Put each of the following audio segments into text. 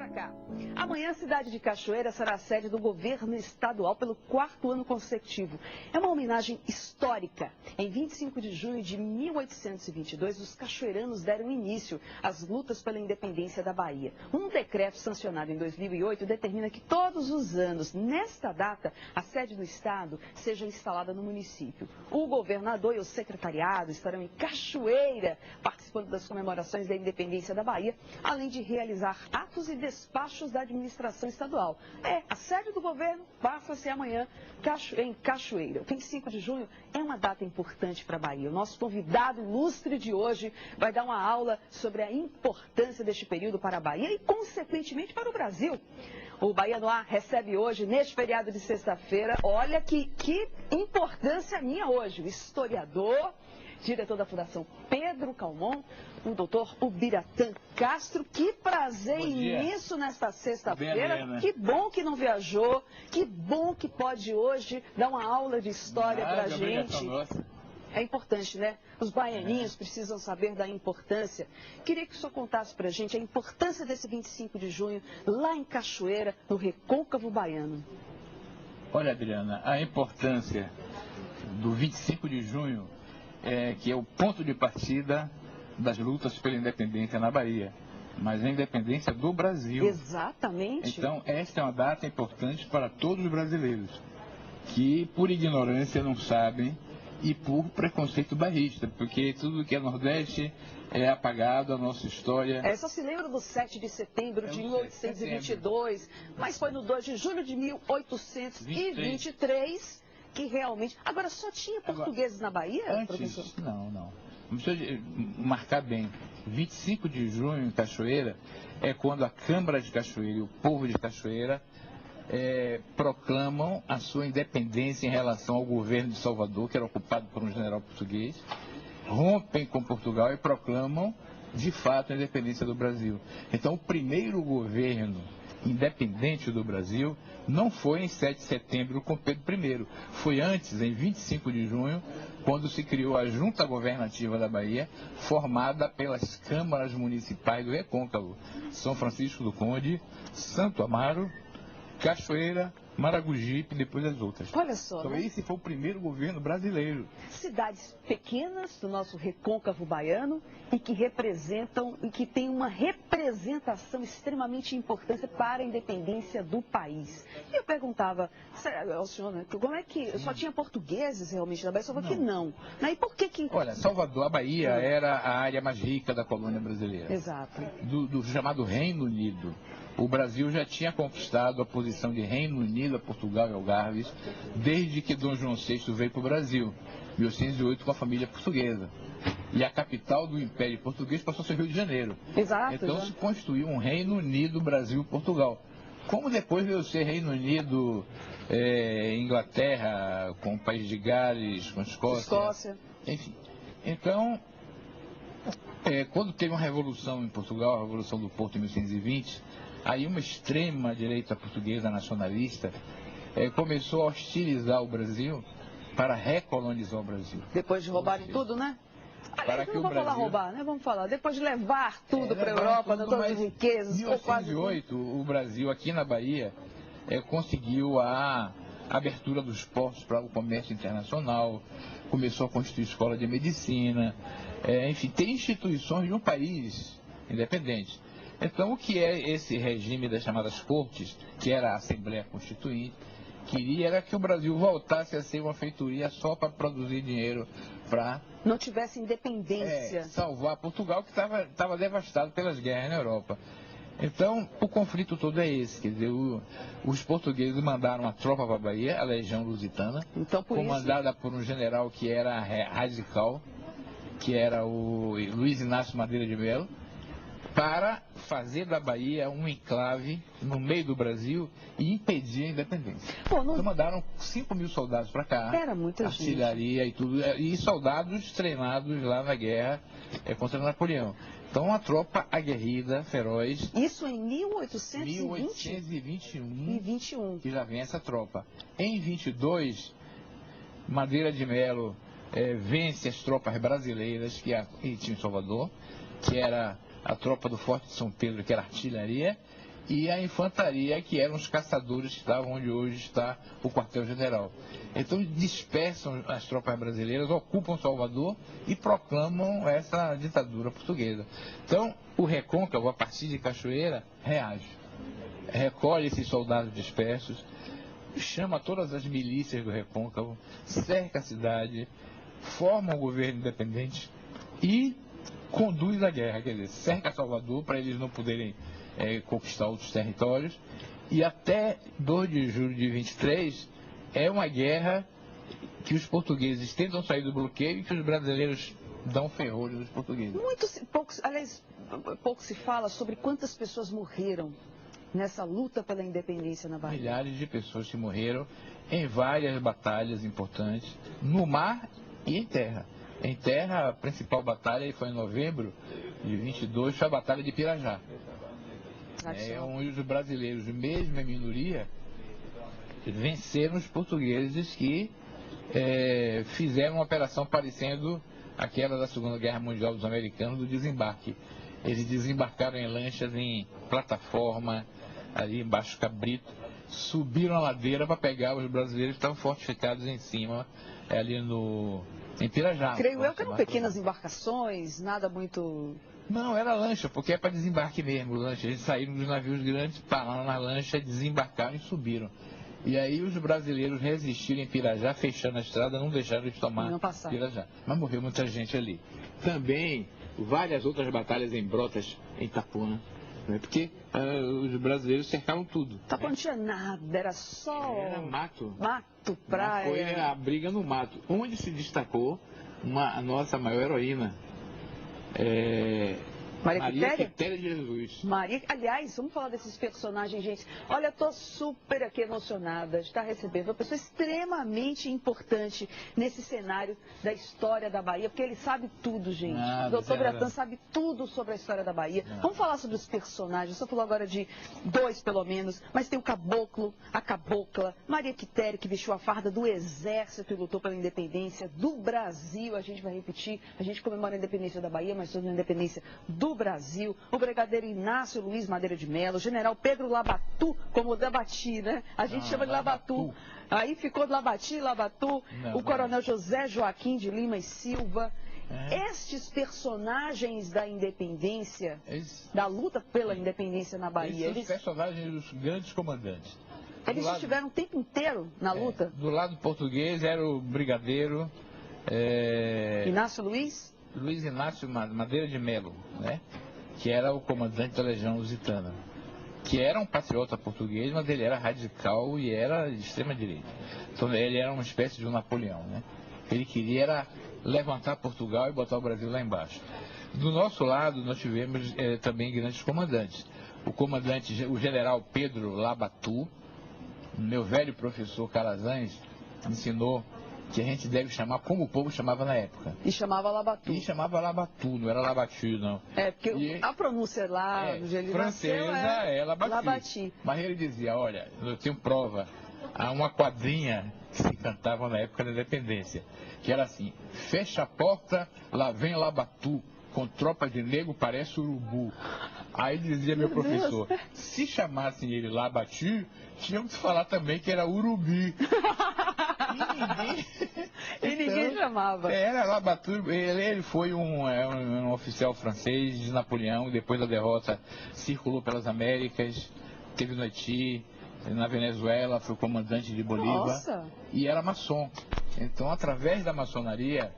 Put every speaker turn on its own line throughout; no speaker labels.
cá. Amanhã a cidade de Cachoeira será a sede do governo estadual pelo 4º ano consecutivo. É uma homenagem histórica. Em 25 de junho de 1822, os cachoeiranos deram início às lutas pela independência da Bahia. Um decreto sancionado em 2008 determina que todos os anos, nesta data, a sede do estado seja instalada no município. O governador e o secretariado estarão em Cachoeira, participando das comemorações da independência da Bahia, além de realizar atos e despachos da administração estadual. A sede do governo passa a ser amanhã em Cachoeira. O 25 de junho é uma data importante para a Bahia. O nosso convidado ilustre de hoje vai dar uma aula sobre a importância deste período para a Bahia e, consequentemente, para o Brasil. O Bahia no Ar recebe hoje, neste feriado de sexta-feira, olha que importância minha hoje, o historiador, diretor da Fundação Pedro Calmon, o doutor Ubiratã Castro. Que prazer imenso nesta sexta-feira. Que bom que não viajou, que bom que pode hoje dar uma aula de história para a gente. É importante, né? Os baianinhos precisam saber da importância. Queria que o senhor contasse para a gente a importância desse 25 de junho lá em Cachoeira, no Recôncavo Baiano.
Olha, Adriana, a importância do 25 de junho que é o ponto de partida das lutas pela independência na Bahia, mas a independência do Brasil.
Exatamente.
Então, esta é uma data importante para todos os brasileiros, que por ignorância não sabem e por preconceito bairrista, porque tudo que é Nordeste é apagado, a nossa história.
Só se lembra do 7 de setembro de 1822, mas foi no 2 de julho de 1823... que realmente... Agora, só tinha portugueses na Bahia, professor?
Não. Vamos marcar bem. 25 de junho em Cachoeira é quando a Câmara de Cachoeira e o povo de Cachoeira proclamam a sua independência em relação ao governo de Salvador, que era ocupado por um general português, rompem com Portugal e proclamam, de fato, a independência do Brasil. Então, o primeiro governo independente do Brasil não foi em 7 de setembro com Pedro I, foi antes, em 25 de junho, quando se criou a Junta Governativa da Bahia, formada pelas câmaras municipais do Recôncavo, São Francisco do Conde, Santo Amaro, Cachoeira, Maragogipe e depois as outras.
Olha só,
então,
né?
Esse foi o primeiro governo brasileiro.
Cidades pequenas do nosso Recôncavo Baiano e que representam e que têm uma representação extremamente importante para a independência do país. E eu perguntava ao senhor, né, como é que só tinha portugueses realmente na Bahia? Só falou que não. E por que...
Olha, Salvador, a Bahia era a área mais rica da colônia brasileira.
Exato.
Do chamado Reino Unido. O Brasil já tinha conquistado a posição de Reino Unido a Portugal e Algarves desde que Dom João VI veio para o Brasil, em 1808, com a família portuguesa. E a capital do Império Português passou a ser Rio de Janeiro.
Exato.
Então se construiu um Reino Unido Brasil-Portugal. Como depois veio ser Reino Unido, Inglaterra, com o País de Gales, com Escócia. Enfim. Então, quando teve uma revolução em Portugal, a Revolução do Porto em 1820, aí uma extrema direita portuguesa nacionalista começou a hostilizar o Brasil para recolonizar o Brasil.
Depois de roubarem tudo, né?
Para que
não vamos falar roubar, né? Vamos falar. Depois de levar tudo para a Europa, todas as riquezas.
Em 1808, o Brasil, aqui na Bahia, conseguiu a abertura dos portos para o comércio internacional, começou a constituir escola de medicina, enfim, tem instituições de um país independente. Então, o que é esse regime das chamadas cortes, que era a Assembleia Constituinte, queria era que o Brasil voltasse a ser uma feitoria só para produzir dinheiro para...
não tivesse independência.
Salvar Portugal, que estava devastado pelas guerras na Europa. Então, o conflito todo é esse, quer dizer, os portugueses mandaram uma tropa para a Bahia, a Legião Lusitana,
então,
comandada por um general que era radical, que era o Luiz Inácio Madeira de Melo, para fazer da Bahia um enclave no meio do Brasil e impedir a independência. Então mandaram 5 mil soldados para cá,
era muita
artilharia
gente.
E tudo, e soldados treinados lá na guerra contra Napoleão. Então uma tropa aguerrida, feroz.
Isso em
1821 que já vem essa tropa. Em 22, Madeira de Melo vence as tropas brasileiras que tinham em Salvador, que era a tropa do Forte de São Pedro, que era artilharia, e a infantaria, que eram os caçadores que estavam onde hoje está o quartel-general. Então dispersam as tropas brasileiras, ocupam Salvador e proclamam essa ditadura portuguesa. Então o Recôncavo, a partir de Cachoeira, reage. Recolhe esses soldados dispersos, chama todas as milícias do Recôncavo, cerca a cidade, forma um governo independente e conduz a guerra, quer dizer, cerca Salvador para eles não poderem conquistar outros territórios, e até 2 de julho de 23 é uma guerra que os portugueses tentam sair do bloqueio e que os brasileiros dão ferrolho nos portugueses.
Pouco se fala sobre quantas pessoas morreram nessa luta pela independência na Bahia.
Milhares de pessoas que morreram em várias batalhas importantes, no mar e em terra. Em terra, a principal batalha foi em novembro de 22, foi a Batalha de Pirajá. Onde os brasileiros, mesmo em minoria, venceram os portugueses que fizeram uma operação parecendo aquela da Segunda Guerra Mundial dos americanos, do desembarque. Eles desembarcaram em lanchas em plataforma, ali embaixo do Cabrito, subiram a ladeira para pegar os brasileiros que estavam fortificados em cima, ali em Pirajá.
Creio eu que eram pequenas embarcações, nada muito...
Não, era lancha, porque é para desembarque mesmo. Lancha. Eles saíram dos navios grandes, pararam na lancha, desembarcaram e subiram. E aí os brasileiros resistiram em Pirajá, fechando a estrada, não deixaram eles tomar Pirajá. Mas morreu muita gente ali. Também várias outras batalhas em Brotas, em Itapuã, né? Porque os brasileiros cercaram tudo.
Itapuã não tinha nada, era só...
Era mato.
Mato, praia...
Foi a briga no mato, onde se destacou a nossa maior heroína, Maria Quitéria de Jesus.
Aliás, vamos falar desses personagens, gente. Olha, eu estou super aqui emocionada de estar recebendo uma pessoa extremamente importante nesse cenário da história da Bahia, porque ele sabe tudo, gente. O doutor Bratan sabe tudo sobre a história da Bahia. Vamos falar sobre os personagens. Só falou agora de 2, pelo menos, mas tem o caboclo, a cabocla, Maria Quitéria, que vestiu a farda do Exército e lutou pela independência do Brasil. A gente vai repetir, a gente comemora a independência da Bahia, mas sobre a independência do Brasil, o brigadeiro Inácio Luiz Madeira de Mello, o general Pedro Labatu, como Labati, né? A gente chama de Labatu. Aí ficou Labati, Labatu, o coronel José Joaquim de Lima e Silva. Estes personagens da independência, da luta pela independência na Bahia.
Esses personagens dos grandes comandantes.
Eles estiveram o tempo inteiro na luta?
Do lado português era o brigadeiro...
Inácio Luiz
Inácio Madeira de Mello, né? Que era o comandante da Legião Lusitana, que era um patriota português, mas ele era radical e era de extrema direita. Então ele era uma espécie de um Napoleão, né? Ele queria levantar Portugal e botar o Brasil lá embaixo. Do nosso lado nós tivemos também grandes comandantes. O general Pedro Labatu, meu velho professor Calazans, ensinou que a gente deve chamar como o povo chamava na época.
E chamava Labatu.
E chamava Labatu, não era Labati, não.
Porque a pronúncia lá no Gelino
francesa é Labati. Mas ele dizia, olha, eu tenho prova, há uma quadrinha que se cantava na época da independência, que era assim: fecha a porta, lá vem Labatu, com tropa de negro parece urubu. Aí dizia meu professor, se chamassem ele Labati, tinham que falar também que era urubi.
E ninguém chamava.
Era Labatu, ele foi um oficial francês de Napoleão, depois da derrota circulou pelas Américas, teve no Haiti, na Venezuela, foi comandante de Bolívar. E era maçom. Então, através da maçonaria,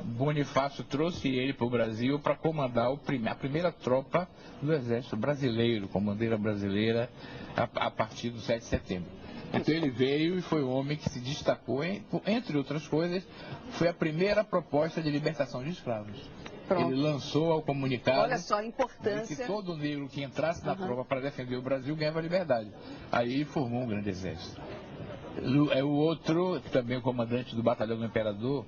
Bonifácio trouxe ele para o Brasil para comandar a primeira tropa do Exército Brasileiro, comandeira brasileira, a partir do 7 de setembro. Então ele veio e foi o homem que se destacou, entre outras coisas, foi a primeira proposta de libertação de escravos. Pronto. Ele lançou ao comunicado.
Olha só a importância.
Que todo negro que entrasse na tropa para defender o Brasil ganhava liberdade. Aí ele formou um grande exército. O outro, também o comandante do Batalhão do Imperador,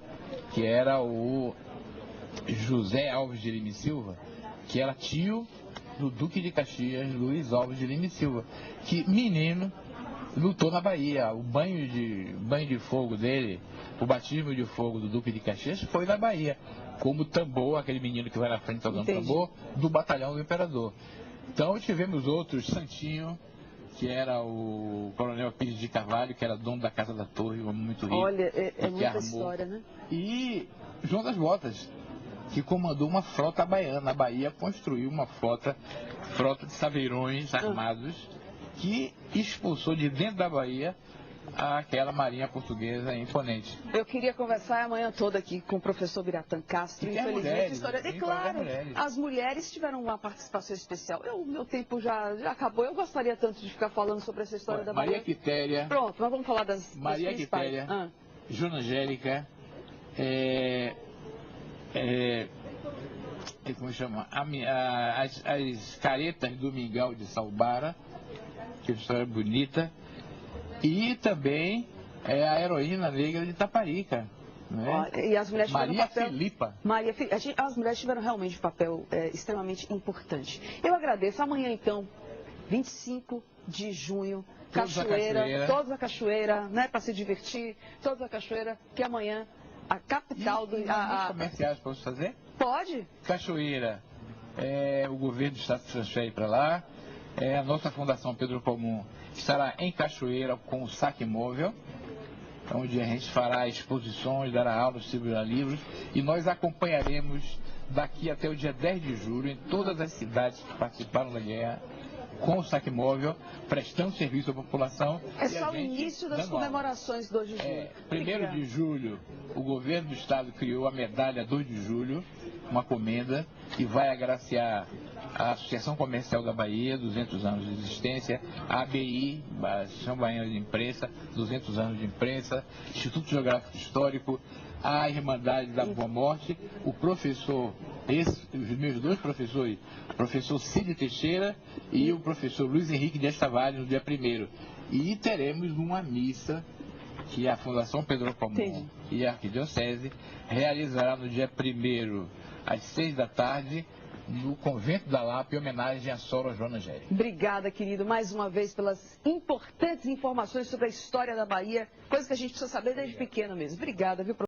que era o José Alves de Lima e Silva, que era tio do Duque de Caxias, Luiz Alves de Lima e Silva, que menino lutou na Bahia. O banho de fogo dele, o batismo de fogo do Duque de Caxias foi na Bahia, como tambor, aquele menino que vai na frente tocando tambor, do Batalhão do Imperador. Então tivemos outros, Santinho, que era o Coronel Pires de Carvalho, que era dono da Casa da Torre, um homem muito rico.
Olha, é muita
armou.
história, né?
E João das Botas, que comandou uma frota baiana. A Bahia construiu uma frota de saveirões armados, que expulsou de dentro da Bahia aquela marinha portuguesa imponente.
Eu queria conversar amanhã toda aqui com o professor Biratã Castro. Infelizmente,
mulheres,
a história... É claro, as mulheres tiveram uma participação especial. O meu tempo já acabou. Eu gostaria tanto de ficar falando sobre essa história da Bahia.
Maria Quitéria.
Pronto, mas vamos falar das
Maria Quitéria, Joana Angélica, como chama? As caretas do Mingau de Salbara, que é uma história bonita. E também a heroína negra de Taparica. Né?
E as mulheres tiveram
Maria
papel...
Filipa.
As mulheres tiveram realmente um papel extremamente importante. Eu agradeço. Amanhã, então, 25 de junho, todos a cachoeira, né, para se divertir, todos a cachoeira, que amanhã a capital do...
comerciais posso fazer?
Pode.
Cachoeira, o governo do estado se transfere para lá. A nossa Fundação Pedro Comum estará em Cachoeira com o saque móvel, onde a gente fará exposições, dará aulas, distribuirá livros, e nós acompanharemos daqui até o dia 10 de julho em todas as cidades que participaram da guerra com o saque móvel, prestando serviço à população.
É só o início das comemorações do 2 de julho.
1º de julho, o governo do estado criou a medalha 2 de julho, uma comenda, que vai agraciar a Associação Comercial da Bahia, 200 anos de existência, a ABI, a Associação Baiana de Imprensa, 200 anos de imprensa, Instituto Geográfico Histórico, a Irmandade da Boa Morte, o professor, os meus dois professores, o professor Cid Teixeira e o professor Luiz Henrique Dias Tavares, no dia 1º. E teremos uma missa que a Fundação Pedro Comum e a Arquidiocese realizará no dia 1º, às 6 da tarde, no Convento da Lapa, em homenagem à Sora Joana Angélica.
Obrigada, querido, mais uma vez pelas importantes informações sobre a história da Bahia, coisa que a gente precisa saber desde pequeno mesmo. Obrigada, viu, professor?